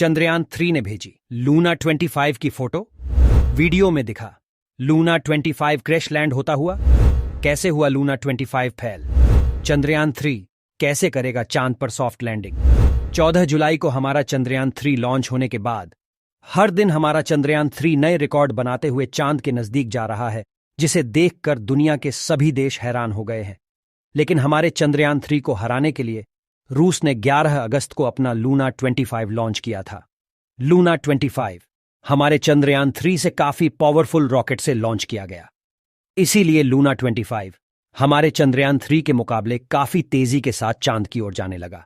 चंद्रयान 3 ने भेजी लूना 25 की फोटो। वीडियो में दिखा लूना 25 क्रैश लैंड होता हुआ। कैसे हुआ लूना 25 फेल? चंद्रयान 3 कैसे करेगा चांद पर सॉफ्ट लैंडिंग? 14 जुलाई को हमारा चंद्रयान 3 लॉन्च होने के बाद हर दिन हमारा चंद्रयान 3 नए रिकॉर्ड बनाते हुए चांद के नजदीक जा रहा है, जिसे देखकर दुनिया के सभी देश हैरान हो गए हैं। लेकिन हमारे चंद्रयान 3 को हराने के लिए रूस ने 11 अगस्त को अपना लूना 25 लॉन्च किया था। लूना 25 हमारे चंद्रयान 3 से काफी पावरफुल रॉकेट से लॉन्च किया गया। इसीलिए लूना 25 हमारे चंद्रयान 3 के मुकाबले काफी तेजी के साथ चांद की ओर जाने लगा।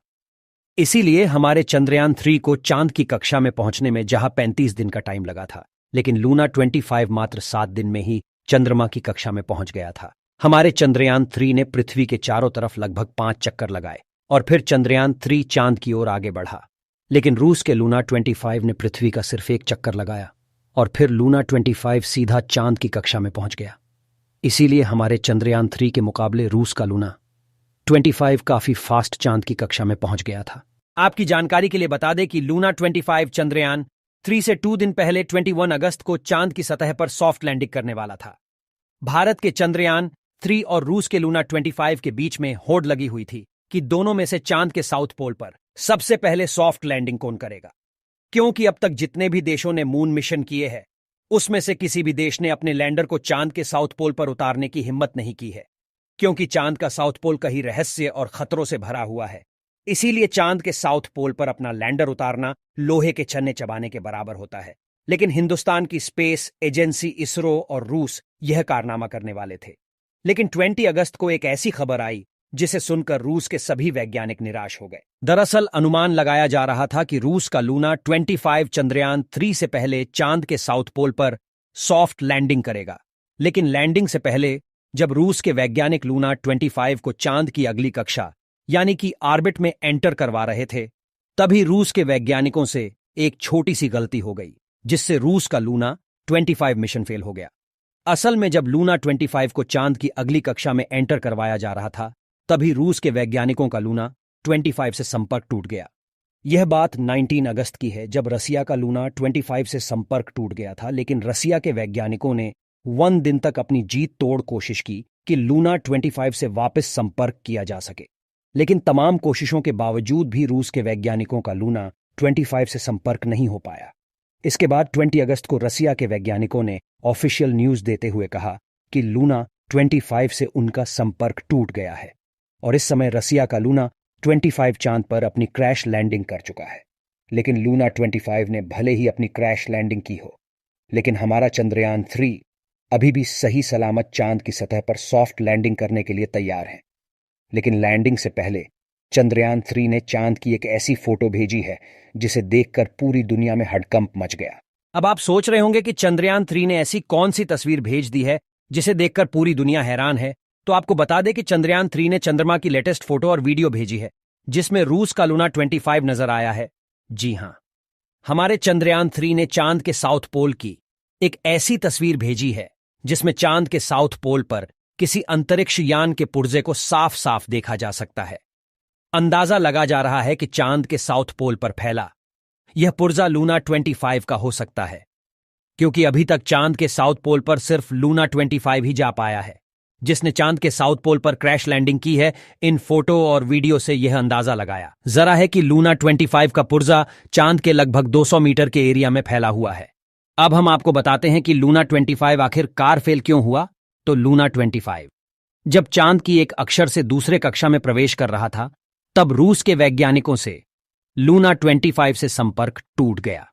इसीलिए हमारे चंद्रयान 3 को चांद की कक्षा में पहुंचने में जहां 35 दिन का टाइम लगा था, लेकिन लूना 25 मात्र 7 दिन में ही चंद्रमा की कक्षा में पहुंच गया था। हमारे चंद्रयान 3 ने पृथ्वी के चारों तरफ लगभग 5 चक्कर लगाए और फिर चंद्रयान 3 चांद की ओर आगे बढ़ा। लेकिन रूस के लूना 25 ने पृथ्वी का सिर्फ एक चक्कर लगाया और फिर लूना 25 सीधा चांद की कक्षा में पहुंच गया। इसीलिए हमारे चंद्रयान 3 के मुकाबले रूस का लूना 25 काफी फास्ट चांद की कक्षा में पहुंच गया था। आपकी जानकारी के लिए बता दें कि लूना 25 चंद्रयान 3 से 2 दिन पहले 21 अगस्त को चांद की सतह पर सॉफ्ट लैंडिंग करने वाला था। भारत के चंद्रयान 3 और रूस के लूना 25 के बीच में होड़ लगी हुई थी कि दोनों में से चांद के साउथ पोल पर सबसे पहले सॉफ्ट लैंडिंग कौन करेगा, क्योंकि अब तक जितने भी देशों ने मून मिशन किए हैं उसमें से किसी भी देश ने अपने लैंडर को चांद के साउथ पोल पर उतारने की हिम्मत नहीं की है, क्योंकि चांद का साउथ पोल कहीं रहस्य और खतरों से भरा हुआ है। इसीलिए चांद के साउथ पोल पर अपना लैंडर उतारना लोहे के छन्ने चबाने के बराबर होता है। लेकिन हिंदुस्तान की स्पेस एजेंसी इसरो और रूस यह कारनामा करने वाले थे। लेकिन 20 अगस्त को एक ऐसी खबर आई जिसे सुनकर रूस के सभी वैज्ञानिक निराश हो गए। दरअसल अनुमान लगाया जा रहा था कि रूस का लूना 25 चंद्रयान 3 से पहले चांद के साउथ पोल पर सॉफ्ट लैंडिंग करेगा। लेकिन लैंडिंग से पहले जब रूस के वैज्ञानिक लूना 25 को चांद की अगली कक्षा यानी कि ऑर्बिट में एंटर करवा रहे थे, तभी रूस के वैज्ञानिकों से एक छोटी सी गलती हो गई, जिससे रूस का लूना 25 मिशन फेल हो गया। असल में जब लूना 25 को चांद की अगली कक्षा में एंटर करवाया जा रहा था, तभी रूस के वैज्ञानिकों का लूना 25 से संपर्क टूट गया। यह बात 19 अगस्त की है, जब रसिया का लूना 25 से संपर्क टूट गया था। लेकिन रसिया के वैज्ञानिकों ने 1 दिन तक अपनी जीत तोड़ कोशिश की कि लूना 25 से वापस संपर्क किया जा सके। लेकिन तमाम कोशिशों के बावजूद भी रूस के वैज्ञानिकों का लूना 25 से संपर्क नहीं हो पाया। इसके बाद 20 अगस्त को रसिया के वैज्ञानिकों ने ऑफिशियल न्यूज देते हुए कहा कि लूना 25 से उनका संपर्क टूट गया है और इस समय रसिया का लूना 25 चांद पर अपनी क्रैश लैंडिंग कर चुका है। लेकिन लूना 25 ने भले ही अपनी क्रैश लैंडिंग की हो, लेकिन हमारा चंद्रयान 3 अभी भी सही सलामत चांद की सतह पर सॉफ्ट लैंडिंग करने के लिए तैयार है। लेकिन लैंडिंग से पहले चंद्रयान 3 ने चांद की एक ऐसी फोटो भेजी है जिसे देखकर पूरी दुनिया में हड़कंप मच गया। अब आप सोच रहे होंगे कि चंद्रयान 3 ने ऐसी कौन सी तस्वीर भेज दी है जिसे देखकर पूरी दुनिया हैरान है। तो आपको बता दें कि चंद्रयान 3 ने चंद्रमा की लेटेस्ट फोटो और वीडियो भेजी है, जिसमें रूस का लूना 25 नजर आया है। जी हां, हमारे चंद्रयान 3 ने चांद के साउथ पोल की एक ऐसी तस्वीर भेजी है जिसमें चांद के साउथ पोल पर किसी अंतरिक्ष यान के पुर्जे को साफ साफ देखा जा सकता है। अंदाजा लगा जा रहा है कि चांद के साउथ पोल पर फैला यह पुर्जा लूना 25 का हो सकता है, क्योंकि अभी तक चांद के साउथ पोल पर सिर्फ लूना 25 ही जा पाया है, जिसने चांद के साउथ पोल पर क्रैश लैंडिंग की है। इन फोटो और वीडियो से यह अंदाजा लगाया जरा है कि लूना 25 का पुर्जा चांद के लगभग 200 मीटर के एरिया में फैला हुआ है। अब हम आपको बताते हैं कि लूना 25 आखिरकार फेल क्यों हुआ। तो लूना 25 जब चांद की एक अक्षर से दूसरे कक्षा में प्रवेश कर रहा था, तब रूस के वैज्ञानिकों से लूना 25 से संपर्क टूट गया।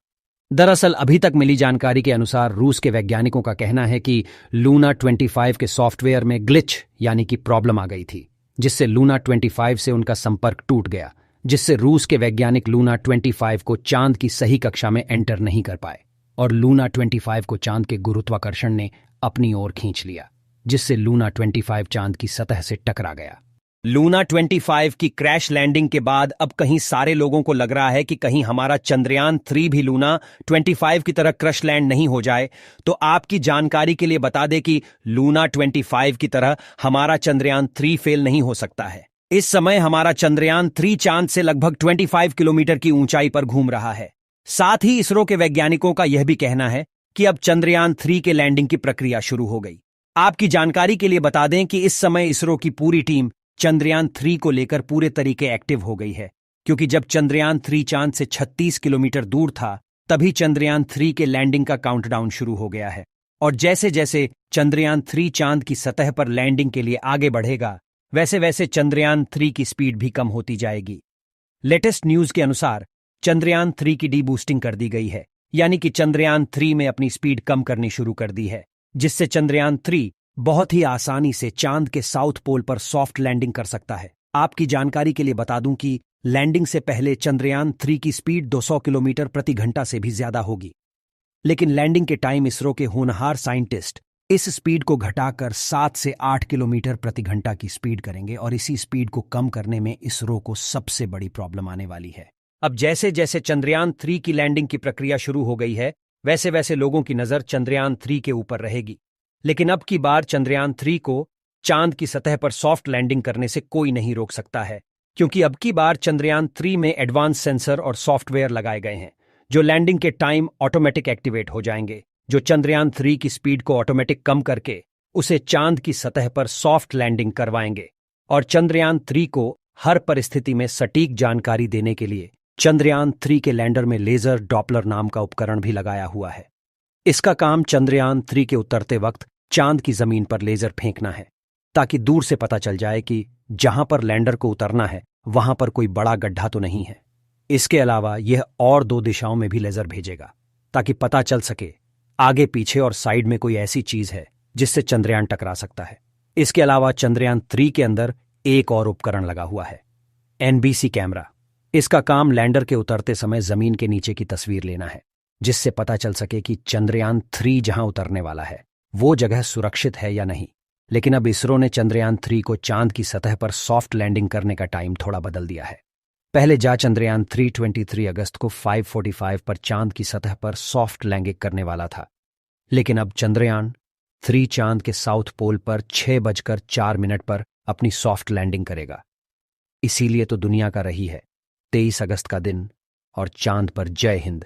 दरअसल अभी तक मिली जानकारी के अनुसार रूस के वैज्ञानिकों का कहना है कि लूना 25 के सॉफ्टवेयर में ग्लिच यानी कि प्रॉब्लम आ गई थी, जिससे लूना 25 से उनका संपर्क टूट गया, जिससे रूस के वैज्ञानिक लूना 25 को चांद की सही कक्षा में एंटर नहीं कर पाए और लूना 25 को चांद के गुरुत्वाकर्षण ने अपनी ओर खींच लिया, जिससे लूना 25 चांद की सतह से टकरा गया। लूना 25 की क्रैश लैंडिंग के बाद अब कहीं सारे लोगों को लग रहा है कि कहीं हमारा चंद्रयान 3 भी लूना 25 की तरह क्रश लैंड नहीं हो जाए। तो आपकी जानकारी के लिए बता दें कि लूना 25 की तरह हमारा चंद्रयान 3 फेल नहीं हो सकता है। इस समय हमारा चंद्रयान 3 चांद से लगभग 25 किलोमीटर की ऊंचाई पर घूम रहा है। साथ ही इसरो के वैज्ञानिकों का यह भी कहना है कि अब चंद्रयान 3 के लैंडिंग की प्रक्रिया शुरू हो गई। आपकी जानकारी के लिए बता दें कि इस समय इसरो की पूरी टीम चंद्रयान 3 को लेकर पूरे तरीके एक्टिव हो गई है, क्योंकि जब चंद्रयान 3 चांद से 36 किलोमीटर दूर था तभी चंद्रयान 3 के लैंडिंग का काउंटडाउन शुरू हो गया है। और जैसे जैसे चंद्रयान 3 चांद की सतह पर लैंडिंग के लिए आगे बढ़ेगा, वैसे वैसे चंद्रयान 3 की स्पीड भी कम होती जाएगी। लेटेस्ट न्यूज के अनुसार चंद्रयान 3 की डीबूस्टिंग कर दी गई है, यानी कि चंद्रयान 3 में अपनी स्पीड कम करनी शुरू कर दी है, जिससे चंद्रयान 3 बहुत ही आसानी से चांद के साउथ पोल पर सॉफ्ट लैंडिंग कर सकता है। आपकी जानकारी के लिए बता दूं कि लैंडिंग से पहले चंद्रयान 3 की स्पीड 200 किलोमीटर प्रति घंटा से भी ज्यादा होगी, लेकिन लैंडिंग के टाइम इसरो के होनहार साइंटिस्ट इस स्पीड को घटाकर 7 से 8 किलोमीटर प्रति घंटा की स्पीड करेंगे, और इसी स्पीड को कम करने में इसरो को सबसे बड़ी प्रॉब्लम आने वाली है। अब जैसे जैसे चंद्रयान 3 की लैंडिंग की प्रक्रिया शुरू हो गई है, वैसे वैसे लोगों की नजर चंद्रयान 3 के ऊपर रहेगी। लेकिन अब की बार चंद्रयान 3 को चांद की सतह पर सॉफ्ट लैंडिंग करने से कोई नहीं रोक सकता है, क्योंकि अब की बार चंद्रयान 3 में एडवांस सेंसर और सॉफ्टवेयर लगाए गए हैं, जो लैंडिंग के टाइम ऑटोमेटिक एक्टिवेट हो जाएंगे, जो चंद्रयान 3 की स्पीड को ऑटोमेटिक कम करके उसे चांद की सतह पर सॉफ्ट लैंडिंग करवाएंगे। और चंद्रयान 3 को हर परिस्थिति में सटीक जानकारी देने के लिए चंद्रयान 3 के लैंडर में लेजर डॉपलर नाम का उपकरण भी लगाया हुआ है। इसका काम चंद्रयान 3 के उतरते वक्त चांद की जमीन पर लेजर फेंकना है, ताकि दूर से पता चल जाए कि जहां पर लैंडर को उतरना है वहां पर कोई बड़ा गड्ढा तो नहीं है। इसके अलावा यह और 2 दिशाओं में भी लेजर भेजेगा, ताकि पता चल सके आगे पीछे और साइड में कोई ऐसी चीज है जिससे चंद्रयान टकरा सकता है। इसके अलावा चंद्रयान 3 के अंदर एक और उपकरण लगा हुआ है, एनबीसी कैमरा। इसका काम लैंडर के उतरते समय जमीन के नीचे की तस्वीर लेना है, जिससे पता चल सके कि चंद्रयान 3 जहां उतरने वाला है वो जगह सुरक्षित है या नहीं। लेकिन अब इसरो ने चंद्रयान 3 को चांद की सतह पर सॉफ्ट लैंडिंग करने का टाइम थोड़ा बदल दिया है। पहले चंद्रयान 3 23 अगस्त को 5:45 पर चांद की सतह पर सॉफ्ट लैंडिंग करने वाला था, लेकिन अब चंद्रयान 3 चांद के साउथ पोल पर 6:04 पर अपनी सॉफ्ट लैंडिंग करेगा। इसीलिए तो दुनिया का रही है 23 अगस्त का दिन और चांद पर जय हिंद।